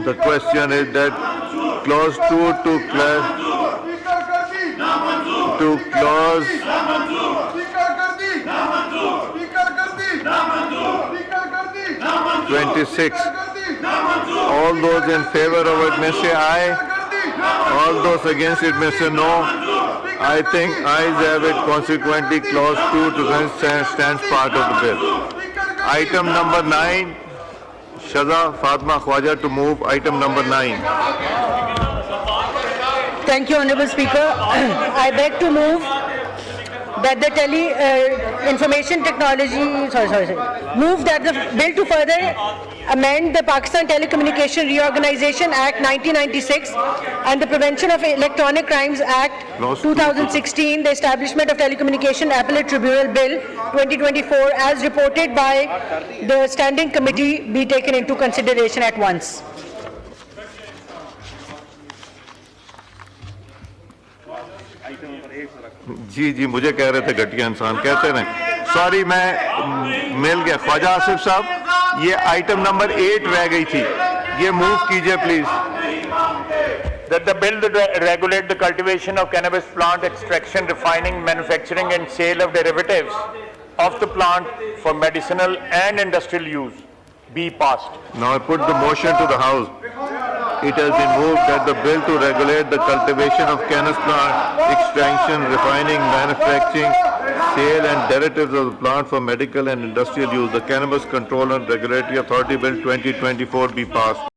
The question is that clause 2 to clause 26. All those in favor of it may say aye. All those against it may say no. I think ayes have it. Consequently, clause 2 to stands part of the bill. Item number 9. Shaza Fatma Khwaja to move item number 9. Thank you, Honourable Speaker. I beg to move that the information technology, move that the bill to further amend the Pakistan Telecommunication Reorganization Act 1996 and the Prevention of Electronic Crimes Act 2016, the establishment of Telecommunication Appellate Tribunal Bill 2024 as reported by the Standing Committee be taken into consideration at once. जी जी मुझे कह रहे थे घटिया इंसान कहते रहे sorry मैं मिल गया ख्वाजा आसिफ साहब ये आइटम नंबर 8 रह गई थी ये मूव कीजिए please That the bill to regulate the cultivation of cannabis plant extraction, refining, manufacturing and sale of derivatives of the plant for medicinal and industrial use be passed. Now I put the motion to the House. It has been moved that the bill to regulate the cultivation of cannabis plant extraction, refining, manufacturing, sale and derivatives of the plant for medical and industrial use, the Cannabis Control and Regulatory Authority Bill 2024 be passed.